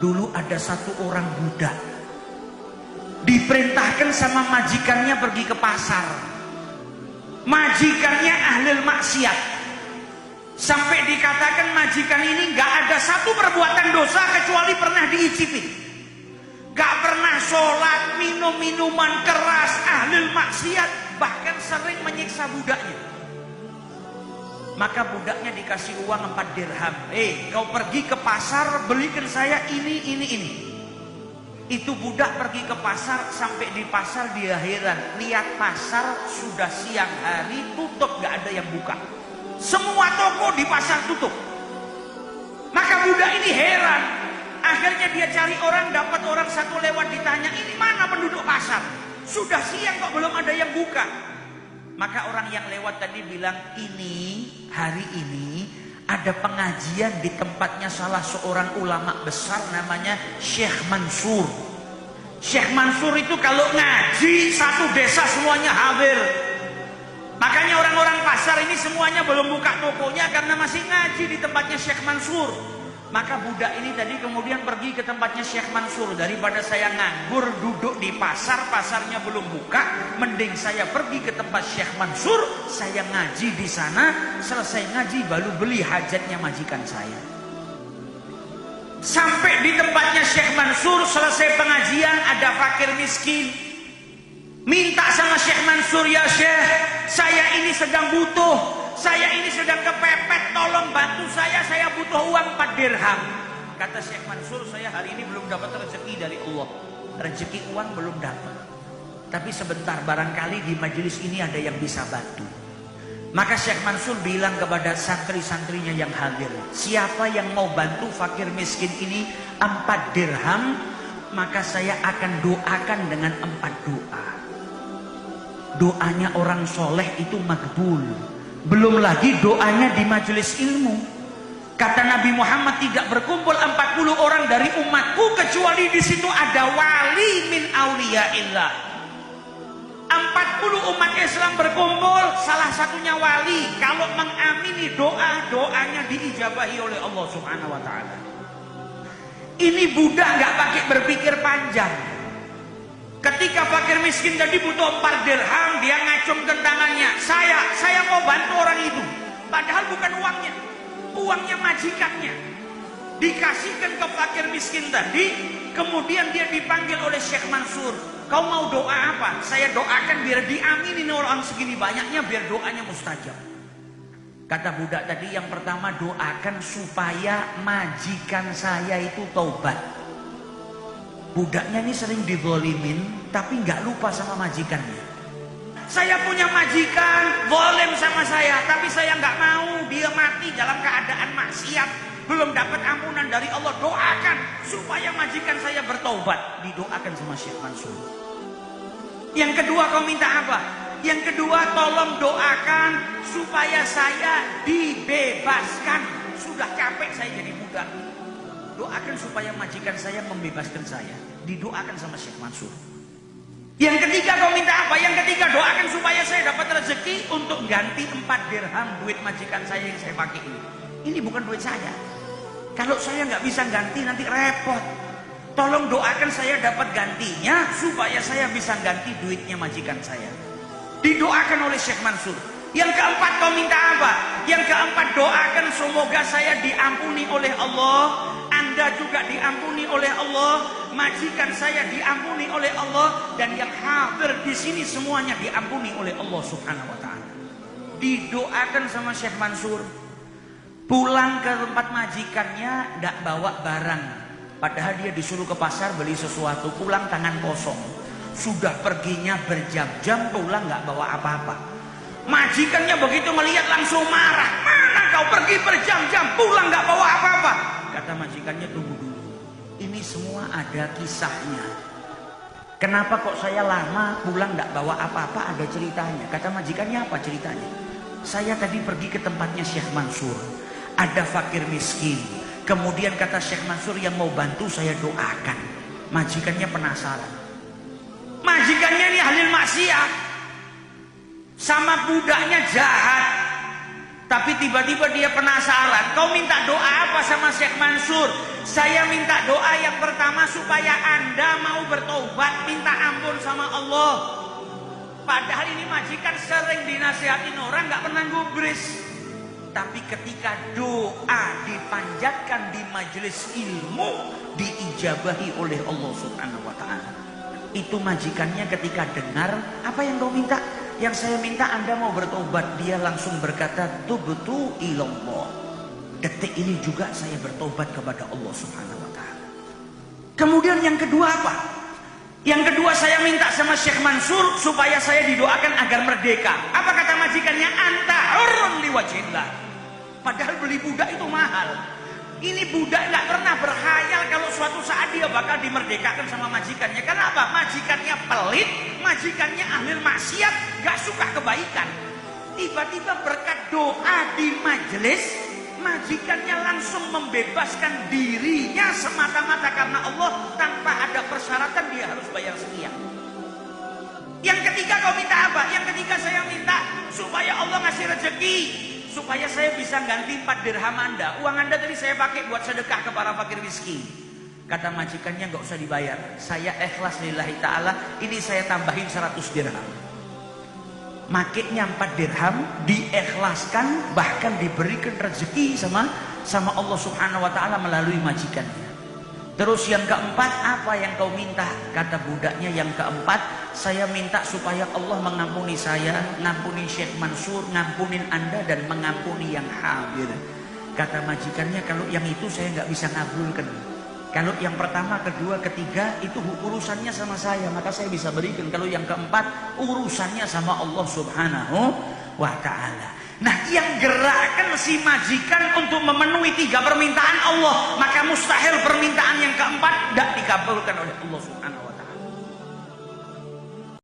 Dulu ada satu orang budak, diperintahkan sama majikannya pergi ke pasar. Majikannya ahli maksiat, sampai dikatakan majikan ini gak ada satu perbuatan dosa kecuali pernah diicipi. Gak pernah sholat, minum minuman keras, ahli maksiat, bahkan sering menyiksa budaknya. Maka budaknya dikasih uang 4 dirham. Kau pergi ke pasar, belikan saya ini. Itu budak pergi ke pasar, sampai di pasar dia heran. Lihat pasar sudah siang hari, tutup, gak ada yang buka. Semua toko di pasar tutup. Maka budak ini heran. Akhirnya dia cari orang, dapat orang satu lewat, ditanya, ini mana penduduk pasar? Sudah siang kok belum ada yang buka. Maka orang yang lewat tadi bilang, hari ini ada pengajian di tempatnya salah seorang ulama besar namanya Syekh Mansur. Syekh Mansur itu kalau ngaji satu desa semuanya hadir. Makanya orang-orang pasar ini semuanya belum buka tokonya karena masih ngaji di tempatnya Syekh Mansur. Maka budak ini tadi kemudian pergi ke tempatnya Syekh Mansur. Daripada saya nganggur duduk di pasar, pasarnya belum buka, mending saya pergi ke tempat Syekh Mansur, saya ngaji di sana, selesai ngaji baru beli hajatnya majikan saya. Sampai di tempatnya Syekh Mansur, selesai pengajian, ada fakir miskin. Minta sama Syekh Mansur, ya Syekh, saya ini sedang butuh. Saya ini sedang kepepet, tolong bantu saya butuh uang 4 dirham. Kata Syekh Mansur, saya hari ini belum dapat rezeki dari Allah. Rezeki uang belum dapat. Tapi sebentar, barangkali di majelis ini ada yang bisa bantu. Maka Syekh Mansur bilang kepada santri-santrinya yang hadir, siapa yang mau bantu fakir miskin ini 4 dirham, maka saya akan doakan dengan 4 doa. Doanya orang soleh itu makbul. Belum lagi doanya di majelis ilmu. Kata Nabi Muhammad, tidak berkumpul 40 orang dari umatku kecuali di situ ada wali min auliyaillah. 40 umat Islam berkumpul, salah satunya wali. Kalau mengamini doanya diijabahi oleh Allah Subhanahu wa taala. Ini budak nggak pakai berpikir panjang. Ketika fakir miskin tadi butuh 4 dirham, dia ngacungkan tangannya. Saya mau bantu orang itu. Padahal bukan uangnya majikannya. Dikasihkan ke fakir miskin tadi, kemudian dia dipanggil oleh Syekh Mansur. Kau mau doa apa? Saya doakan biar diaminin orang segini banyaknya, biar doanya mustajab. Kata budak tadi, yang pertama doakan supaya majikan saya itu taubat. Budaknya ini sering dizolimin, tapi nggak lupa sama majikannya. Saya punya majikan, zalim sama saya, tapi saya nggak mau dia mati dalam keadaan maksiat, belum dapat ampunan dari Allah. Doakan supaya majikan saya bertaubat. Didoakan sama Syekh Mansur. Yang kedua, kau minta apa? Yang kedua, tolong doakan supaya saya dibebaskan. Sudah capek saya jadi budak. Doakan supaya majikan saya membebaskan saya. Didoakan sama Syekh Mansur. Yang ketiga, kau minta apa? Yang ketiga, doakan supaya saya dapat rezeki untuk ganti 4 dirham duit majikan saya yang saya pakai ini. Ini bukan duit saya. Kalau saya nggak bisa ganti nanti repot. Tolong doakan saya dapat gantinya supaya saya bisa ganti duitnya majikan saya. Didoakan oleh Syekh Mansur. Yang keempat, kau minta apa? Yang keempat, doakan semoga saya diampuni oleh Allah. Anda juga diampuni oleh Allah, majikan saya diampuni oleh Allah, dan yang hadir di sini semuanya diampuni oleh Allah Subhanahu wa taala. Didoakan sama Syekh Mansur. Pulang ke tempat majikannya enggak bawa barang. Padahal dia disuruh ke pasar beli sesuatu, pulang tangan kosong. Sudah perginya berjam-jam, pulang enggak bawa apa-apa. Majikannya begitu melihat langsung marah. Mana kau pergi berjam-jam, pulang enggak bawa apa-apa? Kata majikannya, tunggu dulu. Ini semua ada kisahnya. Kenapa kok saya lama pulang gak bawa apa-apa? Ada ceritanya. Kata majikannya, apa ceritanya? Saya tadi pergi ke tempatnya Syekh Mansur. Ada fakir miskin. Kemudian kata Syekh Mansur, yang mau bantu saya doakan. Majikannya penasaran. Majikannya ini ahli maksiat. Sama budaknya jahat. Tapi tiba-tiba dia penasaran, kau minta doa apa sama Syekh Mansur? Saya minta doa yang pertama supaya Anda mau bertobat, minta ampun sama Allah. Padahal ini majikan sering dinasihatin orang, nggak pernah gubris. Tapi ketika doa dipanjatkan di majelis ilmu, diijabahi oleh Allah Subhanahu wa Ta'ala. Itu majikannya ketika dengar, apa yang kau minta? Yang saya minta Anda mau bertobat. Dia langsung berkata, tubtu ilallah. Detik ini juga saya bertobat kepada Allah Subhanahu wa Ta'ala. Kemudian yang kedua apa? Yang kedua saya minta sama Syekh Mansur supaya saya didoakan agar merdeka. Apa kata majikannya? Anta hurrun liwajhillah. Padahal beli budak itu mahal. Ini budak nggak pernah berkhayal kalau suatu saat dia bakal dimerdekakan sama majikannya. Kenapa? Majikannya pelit, majikannya ahli maksiat, nggak suka kebaikan. Tiba-tiba berkat doa di majelis, majikannya langsung membebaskan dirinya semata-mata karena Allah, tanpa ada persyaratan dia harus bayar sekian. Yang ketiga kau minta apa? Yang ketiga saya minta supaya Allah ngasih rezeki, supaya saya bisa ganti 4 dirham Anda. Uang Anda tadi saya pakai buat sedekah ke para fakir miskin. Kata majikannya, nggak usah dibayar. Saya ikhlas lillahi ta'ala. Ini saya tambahin 100 dirham. Makanya 4 dirham diikhlaskan, bahkan diberikan rezeki sama Allah Subhanahu wa Ta'ala melalui majikannya. Terus yang keempat, apa yang kau minta? Kata budaknya, yang keempat, saya minta supaya Allah mengampuni saya, ngampuni Syekh Mansur, ngampunin Anda, dan mengampuni yang hadir. Kata majikannya, kalau yang itu saya nggak bisa ngabulkan. Kalau yang pertama, kedua, ketiga itu urusannya sama saya, maka saya bisa berikan. Kalau yang keempat, urusannya sama Allah Subhanahu wa Ta'ala. Nah, yang gerakkan si majikan untuk memenuhi 3 permintaan Allah, maka mustahil permintaan yang keempat tidak dikabulkan oleh Allah Subhanahu wa Ta'ala.